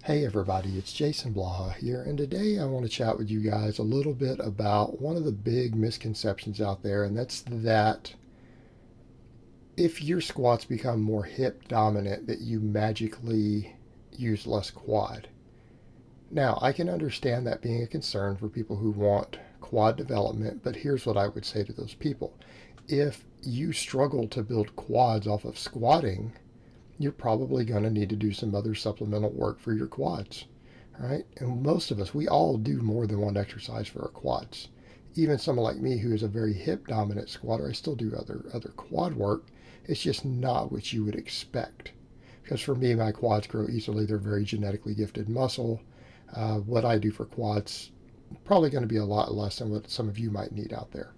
Hey everybody, it's Jason Blaha here, and today I want to chat with you guys a little bit about one of the big misconceptions out there, and that's that if your squats become more hip dominant, that you magically use less quad. Now, I can understand that being a concern for people who want quad development, but here's what I would say to those people. If you struggle to build quads off of squatting, you're probably going to need to do some other supplemental work for your quads. Right? And most of us, we all do more than one exercise for our quads. Even someone like me who is a very hip dominant squatter, I still do other quad work. It's just not what you would expect. Because for me, my quads grow easily. They're very genetically gifted muscle. What I do for quads probably going to be a lot less than what some of you might need out there.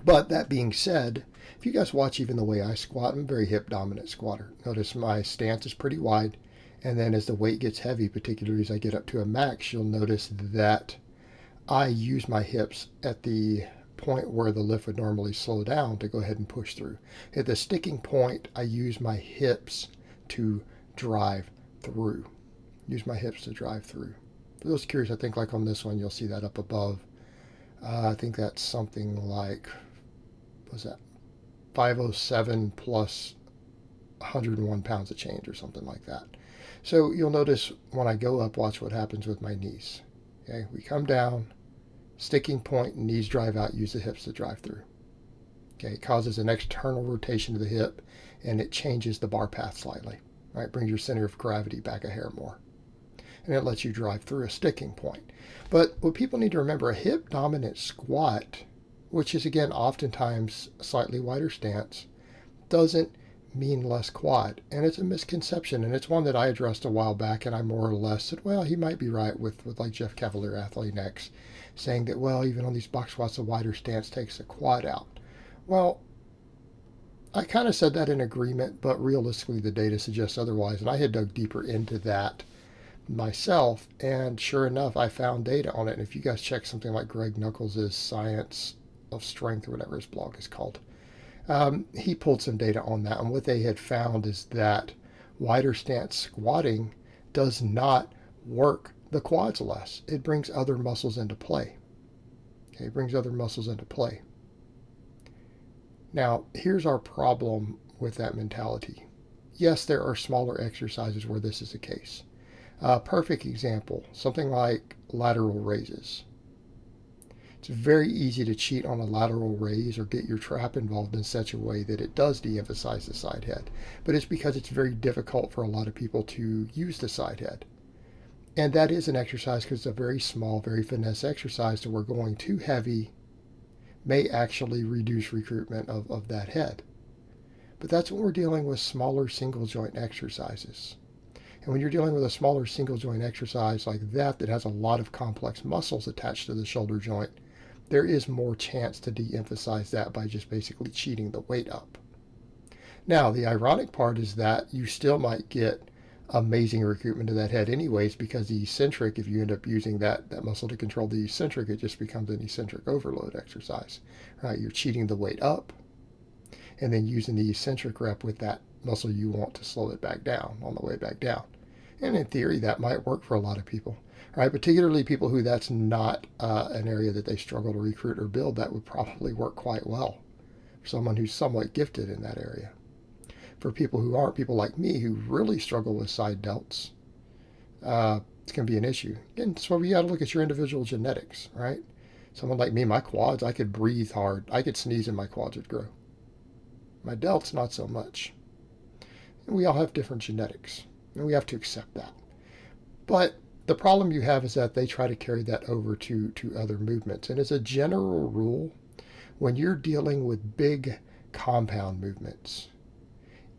But that being said, if you guys watch even the way I squat, I'm a very hip dominant squatter. Notice my stance is pretty wide. And then as the weight gets heavy, particularly as I get up to a max, you'll notice that I use my hips at the point where the lift would normally slow down to go ahead and push through. At the sticking point, I use my hips to drive through. Use my hips to drive through. For those curious, I think like on this one, you'll see that up above. I think that's something like, what's that? 507 plus 101 pounds of change or something like that. So you'll notice when I go up, watch what happens with my knees. Okay, we come down, sticking point, knees drive out, use the hips to drive through. Okay, it causes an external rotation of the hip and it changes the bar path slightly. Right, brings your center of gravity back a hair more. And it lets you drive through a sticking point. But what people need to remember, a hip dominant squat, which is again oftentimes a slightly wider stance, doesn't mean less quad. And it's a misconception, and it's one that I addressed a while back, and I more or less said, well, he might be right with like Jeff Cavalier, Athlete X, saying that, well, even on these box squats, a wider stance takes the quad out. Well, I kind of said that in agreement, but realistically the data suggests otherwise, and I had dug deeper into that myself, and sure enough, I found data on it. And if you guys check something like Greg Nuckolls' Science of Strength, or whatever his blog is called, he pulled some data on that, and what they had found is that wider stance squatting does not work the quads less. It brings other muscles into play. Okay, it brings other muscles into play. Now, here's our problem with that mentality. Yes, there are smaller exercises where this is the case. Perfect example, something like lateral raises. It's very easy to cheat on a lateral raise or get your trap involved in such a way that it does de-emphasize the side head. But it's because it's very difficult for a lot of people to use the side head. And that is an exercise because it's a very small, very finesse exercise to where going too heavy may actually reduce recruitment of that head. But that's when we're dealing with smaller single joint exercises. And when you're dealing with a smaller single joint exercise like that has a lot of complex muscles attached to the shoulder joint, there is more chance to de-emphasize that by just basically cheating the weight up. Now, the ironic part is that you still might get amazing recruitment of that head anyways, because the eccentric, if you end up using that muscle to control the eccentric, it just becomes an eccentric overload exercise. Right? You're cheating the weight up and then using the eccentric rep with that muscle you want to slow it back down on the way back down. And in theory, that might work for a lot of people, right? Particularly people who that's not an area that they struggle to recruit or build. That would probably work quite well for someone who's somewhat gifted in that area. For people who aren't, people like me who really struggle with side delts, it's going to be an issue. Again, so you got to look at your individual genetics, right? Someone like me, my quads, I could breathe hard. I could sneeze and my quads would grow. My delts, not so much. And we all have different genetics. And we have to accept that. But the problem you have is that they try to carry that over to other movements. And as a general rule, when you're dealing with big compound movements,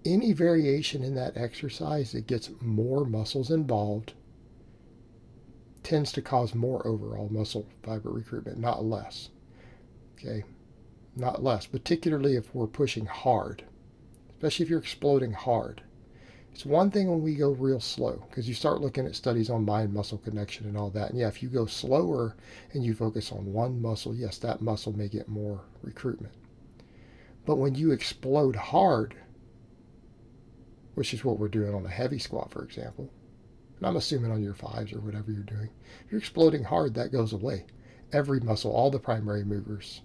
any variation in that exercise that gets more muscles involved tends to cause more overall muscle fiber recruitment, not less. Okay? Not less, particularly if we're pushing hard, especially if you're exploding hard. It's one thing when we go real slow, because you start looking at studies on mind-muscle connection and all that. And yeah, if you go slower and you focus on one muscle, yes, that muscle may get more recruitment. But when you explode hard, which is what we're doing on a heavy squat, for example, And I'm assuming on your fives or whatever you're doing. If you're exploding hard, that goes away. Every muscle, all the primary movers,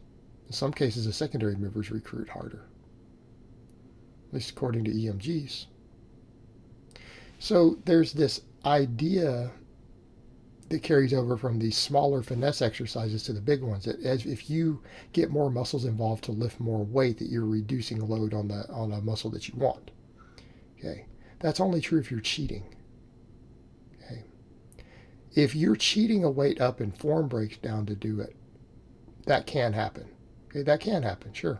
in some cases the secondary movers recruit harder, at least according to EMGs. So there's this idea that carries over from these smaller finesse exercises to the big ones, that as if you get more muscles involved to lift more weight, that you're reducing load on a muscle that you want. Okay, that's only true if you're cheating. Okay, if you're cheating a weight up and form breaks down to do it, that can happen. Okay, that can happen, sure.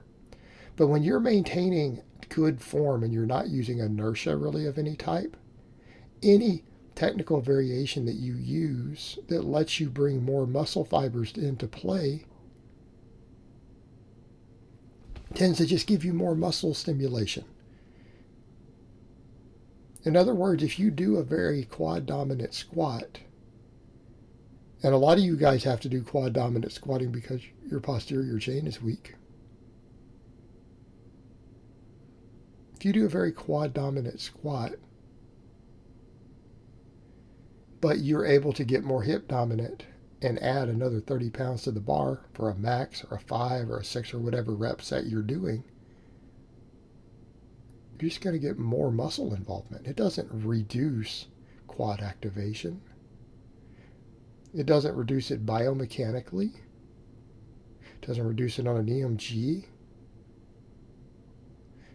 But when you're maintaining good form and you're not using inertia really of any type, any technical variation that you use that lets you bring more muscle fibers into play tends to just give you more muscle stimulation. In other words, if you do a very quad dominant squat, and a lot of you guys have to do quad dominant squatting because your posterior chain is weak. If you do a very quad dominant squat, but you're able to get more hip dominant and add another 30 pounds to the bar for a max or a 5 or a 6 or whatever rep set you're doing, you're just going to get more muscle involvement. It doesn't reduce quad activation. It doesn't reduce it biomechanically. It doesn't reduce it on an EMG.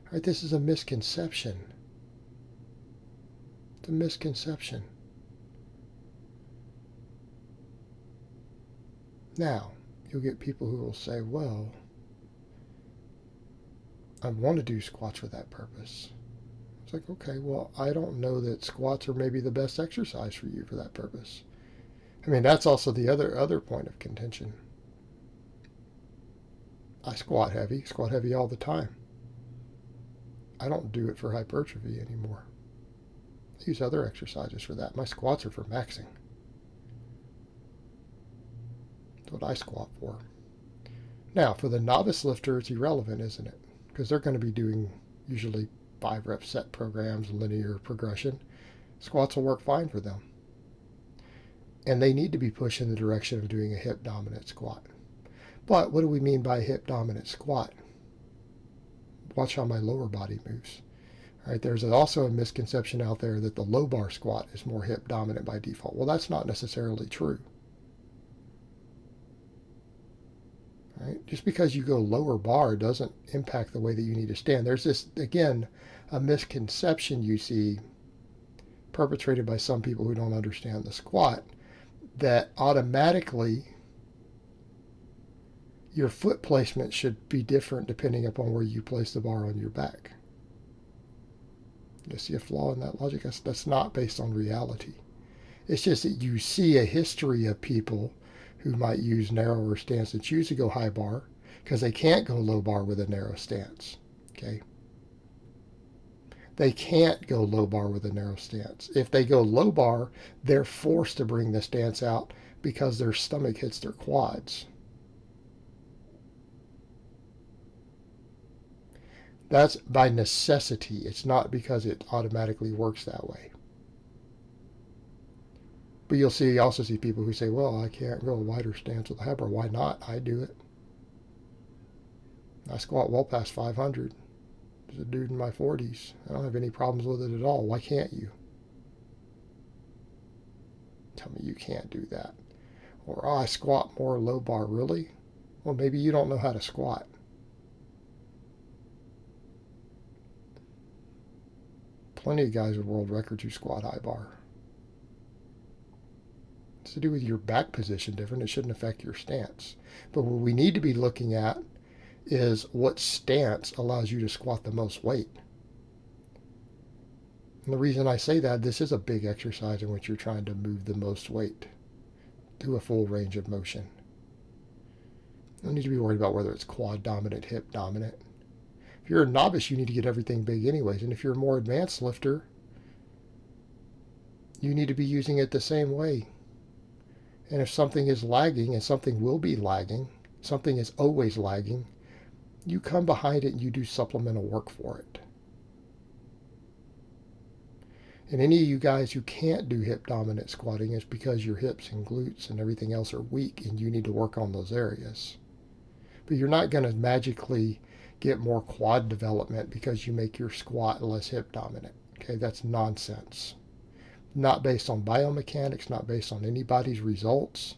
All right, this is a misconception. It's a misconception. Now, you'll get people who will say, well, I want to do squats for that purpose. It's like, okay, well, I don't know that squats are maybe the best exercise for you for that purpose. I mean, that's also the other point of contention. I squat heavy all the time. I don't do it for hypertrophy anymore. I use other exercises for that. My squats are for maxing. That's what I squat for. Now, for the novice lifter, it's irrelevant, isn't it? Because they're going to be doing usually 5 rep set programs, linear progression. Squats will work fine for them. And they need to be pushed in the direction of doing a hip dominant squat. But what do we mean by a hip dominant squat? Watch how my lower body moves. All right, there's also a misconception out there that the low bar squat is more hip dominant by default. Well, that's not necessarily true. Right? Just because you go lower bar doesn't impact the way that you need to stand. There's this, again, a misconception you see perpetrated by some people who don't understand the squat, that automatically your foot placement should be different depending upon where you place the bar on your back. You see a flaw in that logic? That's not based on reality. It's just that you see a history of people who might use narrower stance and choose to go high bar because they can't go low bar with a narrow stance. Okay? They can't go low bar with a narrow stance. If they go low bar, they're forced to bring the stance out because their stomach hits their quads. That's by necessity. It's not because it automatically works that way. But you'll also see people who say, well, I can't go a wider stance with a high bar. Why not? I do it. I squat well past 500. There's a dude in my 40s. I don't have any problems with it at all. Why can't you? Tell me you can't do that. Or, oh, I squat more low bar. Really? Well, maybe you don't know how to squat. Plenty of guys with world records who squat high bar. It's to do with your back position different. It shouldn't affect your stance. But what we need to be looking at is what stance allows you to squat the most weight. And the reason I say that, this is a big exercise in which you're trying to move the most weight through a full range of motion. You don't need to be worried about whether it's quad dominant, hip dominant. If you're a novice, you need to get everything big anyways. And if you're a more advanced lifter, you need to be using it the same way. And if something is lagging, and something will be lagging, something is always lagging, you come behind it and you do supplemental work for it. And any of you guys who can't do hip dominant squatting is because your hips and glutes and everything else are weak and you need to work on those areas. But you're not going to magically get more quad development because you make your squat less hip dominant. Okay, that's nonsense. Not based on biomechanics, not based on anybody's results.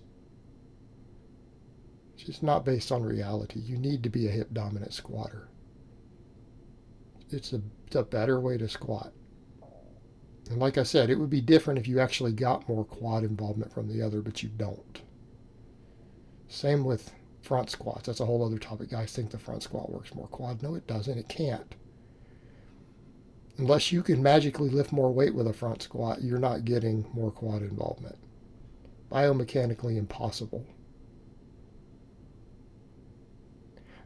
It's just not based on reality. You need to be a hip dominant squatter. It's a better way to squat. And like I said, it would be different if you actually got more quad involvement from the other, but you don't. Same with front squats. That's a whole other topic. Guys think the front squat works more quad. No, it doesn't. It can't. Unless you can magically lift more weight with a front squat, you're not getting more quad involvement. Biomechanically impossible.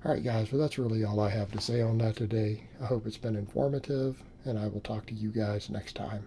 All right, guys, well, that's really all I have to say on that today. I hope it's been informative, and I will talk to you guys next time.